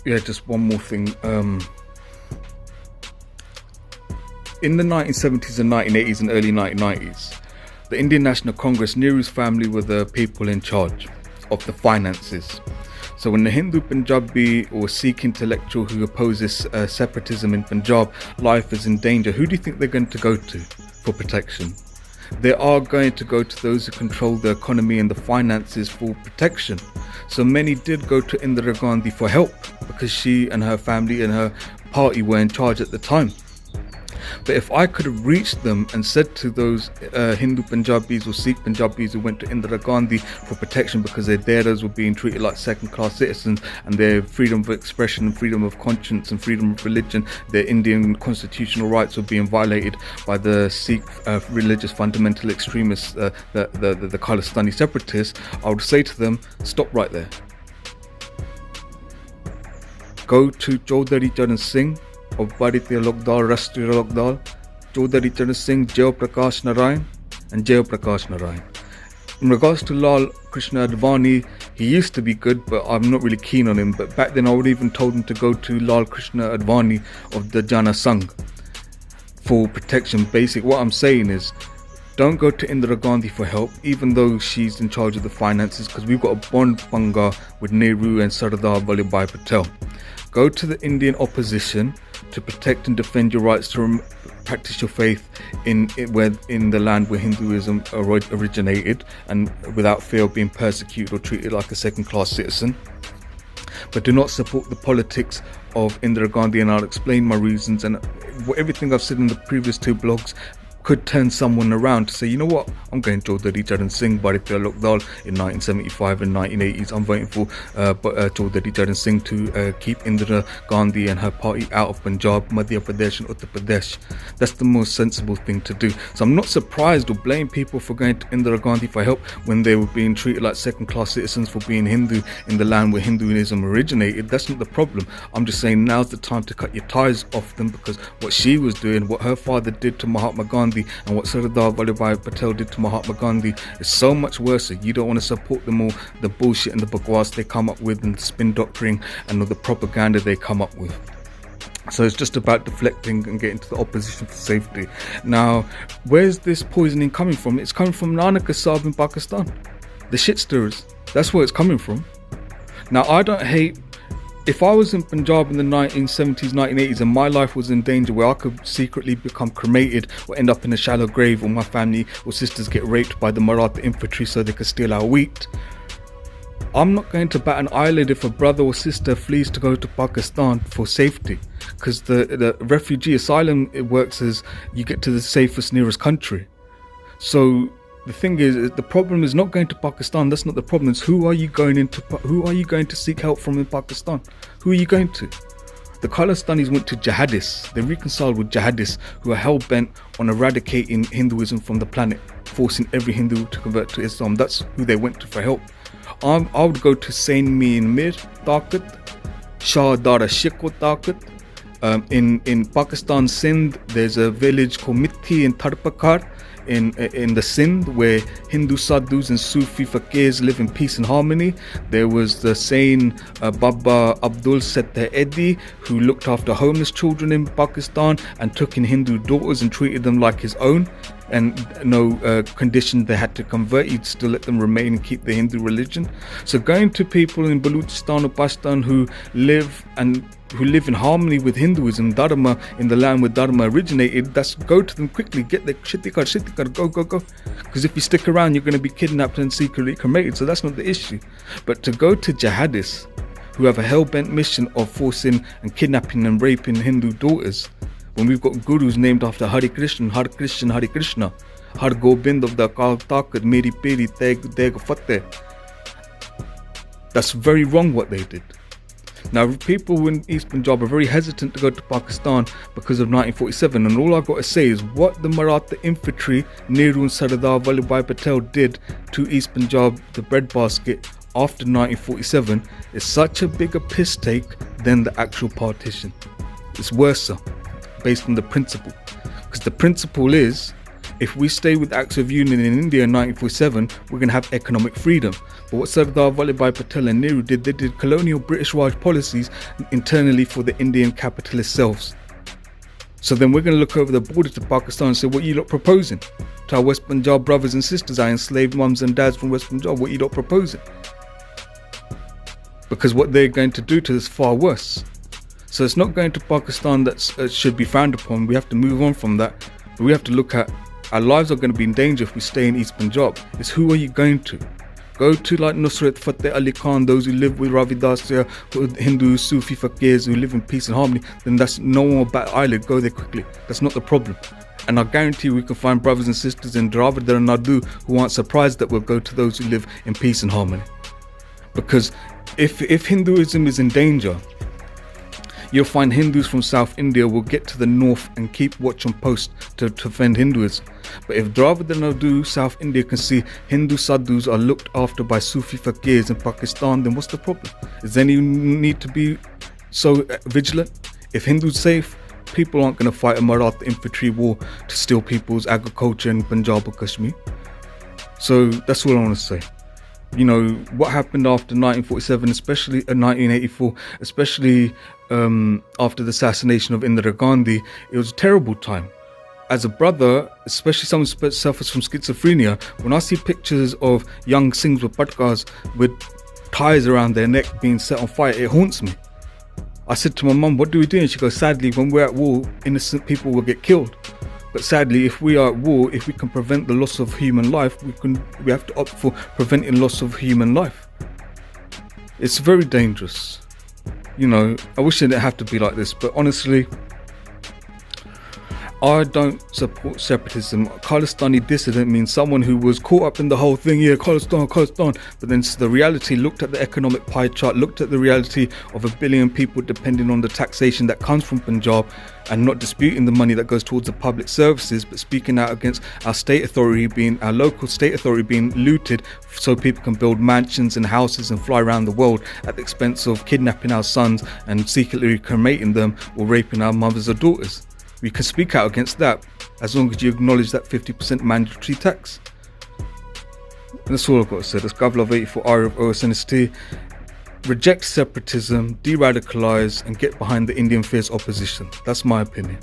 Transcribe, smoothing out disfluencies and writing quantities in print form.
Yeah, just one more thing. In the 1970s and 1980s and early 1990s, the Indian National Congress, Nehru's family were the people in charge of the finances. So when the Hindu Punjabi or Sikh intellectual who opposes separatism in Punjab, life is in danger, who do you think they're going to go to for protection? They are going to go to those who control the economy and the finances for protection. So many did go to Indira Gandhi for help because she and her family and her party were in charge at the time. But if I could have reached them and said to those Hindu Punjabis or Sikh Punjabis who went to Indira Gandhi for protection because their daughters were being treated like second-class citizens and their freedom of expression and freedom of conscience and freedom of religion, their Indian constitutional rights were being violated by the Sikh religious fundamental extremists, the Khalistani separatists, I would say to them, stop right there. Go to Chaudhary Charan Singh of Bharatiya Lokdal, Rashtriya Lokdal, Chaudhary Charan Singh, Jai Prakash Narayan and Jai Prakash Narayan. In regards to Lal Krishna Advani, he used to be good, but I'm not really keen on him. But back then I would even told him to go to Lal Krishna Advani of the Jana Sangh for protection. What I'm saying is, don't go to Indira Gandhi for help, even though she's in charge of the finances, because we've got a bond panga with Nehru and Sardar Vallabhbhai Patel. Go to the Indian opposition to protect and defend your rights to practice your faith in the land where Hinduism originated, and without fear of being persecuted or treated like a second-class citizen. But do not support the politics of Indira Gandhi, and I'll explain my reasons. And everything I've said in the previous two blogs could turn someone around to say, you know what, I'm going to Chaudhary Charan Singh, Bharatiya Lokdal in 1975 and 1980s. I'm voting for Chaudhary Charan Singh to keep Indira Gandhi and her party out of Punjab, Madhya Pradesh and Uttar Pradesh. That's the most sensible thing to do. So I'm not surprised or blame people for going to Indira Gandhi for help when they were being treated like second-class citizens for being Hindu in the land where Hinduism originated. That's not the problem. I'm just saying now's the time to cut your ties off them, because what she was doing, what her father did to Mahatma Gandhi, and what Sardar Vallabhbhai Patel did to Mahatma Gandhi is so much worse. You don't want to support them all, the bullshit and the bagwas they come up with, and the spin doctoring and all the propaganda they come up with. So it's just about deflecting and getting to the opposition for safety. Now, where's this poisoning coming from? It's coming from Nanaka Sahib in Pakistan, the shit stirrers. That's where it's coming from. Now, I don't hate. If I was in Punjab in the 1970s, 1980s and my life was in danger where I could secretly become cremated or end up in a shallow grave, or my family or sisters get raped by the Maratha infantry so they could steal our wheat, I'm not going to bat an eyelid if a brother or sister flees to go to Pakistan for safety, because the refugee asylum, it works as you get to the safest nearest country. So the thing is, the problem is not going to Pakistan. That's not the problem. It's who are you going to seek help from in Pakistan? Who are you going to? The Khalistanis went to jihadists. They reconciled with jihadists who are hell-bent on eradicating Hinduism from the planet, forcing every Hindu to convert to Islam. That's who they went to for help. I would go to Saint Mean Mir Taqat, Shah Dara Shiko Taqat. In Pakistan, Sindh, there's a village called Mithi in Tharpakar in the Sindh, where Hindu sadhus and Sufi fakirs live in peace and harmony. There was the sane Baba Abdul Sattar Eddi, who looked after homeless children in Pakistan and took in Hindu daughters and treated them like his own, and no condition they had to convert. He'd still let them remain and keep the Hindu religion. So going to people in Balochistan or Pashtun who live in harmony with Hinduism, Dharma, in the land where Dharma originated, that's go to them quickly, get their shittikar, go. Because if you stick around, you're going to be kidnapped and secretly cremated. So that's not the issue. But to go to jihadists who have a hell-bent mission of forcing and kidnapping and raping Hindu daughters, when we've got gurus named after Hare Krishna, Har Gobind of the Akal Taqat, Meri Peri Teg Fateh. That's very wrong what they did. Now, people in East Punjab are very hesitant to go to Pakistan because of 1947, and all I've got to say is what the Maratha infantry, Nehru and Sardar Vallabhbhai Patel did to East Punjab, the breadbasket, after 1947 is such a bigger piss take than the actual partition. It's worse, based on the principle. Because the principle is, if we stay with acts of union in India in 1947, we're going to have economic freedom. But what Sardar Vallabhbhai Patel and Nehru did, they did colonial British Raj policies internally for the Indian capitalist selves. So then we're going to look over the border to Pakistan and say, what you lot proposing? To our West Punjab brothers and sisters, our enslaved mums and dads from West Punjab, what you lot proposing? Because what they're going to do to us is far worse. So it's not going to Pakistan that should be frowned upon. We have to move on from that. But we have to look at, our lives are going to be in danger if we stay in East Punjab. It's who are you going to? Go to like Nusrat Fateh Ali Khan, those who live with Ravi Dasya, Hindu Sufi fakirs who live in peace and harmony. Then that's no more bat eyelid. Go there quickly. That's not the problem. And I guarantee we can find brothers and sisters in Dravida and Nadu who aren't surprised that we'll go to those who live in peace and harmony. Because if Hinduism is in danger, you'll find Hindus from South India will get to the north and keep watch and post to defend Hinduism. But if Dravida and Nadu, South India, can see Hindu sadhus are looked after by Sufi fakirs in Pakistan, then what's the problem? Is there any need to be so vigilant? If Hindus safe, people aren't going to fight a Maratha infantry war to steal people's agriculture in Punjab or Kashmir. So that's all I want to say. You know, what happened after 1947, especially 1984, especially after the assassination of Indira Gandhi, it was a terrible time. As a brother, especially someone who suffers from schizophrenia, when I see pictures of young Singhs with patkas with ties around their neck being set on fire, it haunts me. I said to my mum, what do we do? And she goes, sadly, when we're at war, innocent people will get killed. But sadly, if we are at war, if we can prevent the loss of human life, we have to opt for preventing loss of human life. It's very dangerous. You know, I wish it didn't have to be like this, but honestly, I don't support separatism. Khalistani dissident means someone who was caught up in the whole thing, yeah, Khalistan. But then the reality, looked at the economic pie chart, looked at the reality of 1 billion people depending on the taxation that comes from Punjab, and not disputing the money that goes towards the public services, but speaking out against our our local state authority being looted so people can build mansions and houses and fly around the world at the expense of kidnapping our sons and secretly cremating them or raping our mothers or daughters. We can speak out against that as long as you acknowledge that 50% mandatory tax. And that's all I've got to say. That's Guvluv84Arya of OSNST. Reject separatism, de-radicalize, and get behind the Indian fierce opposition. That's my opinion.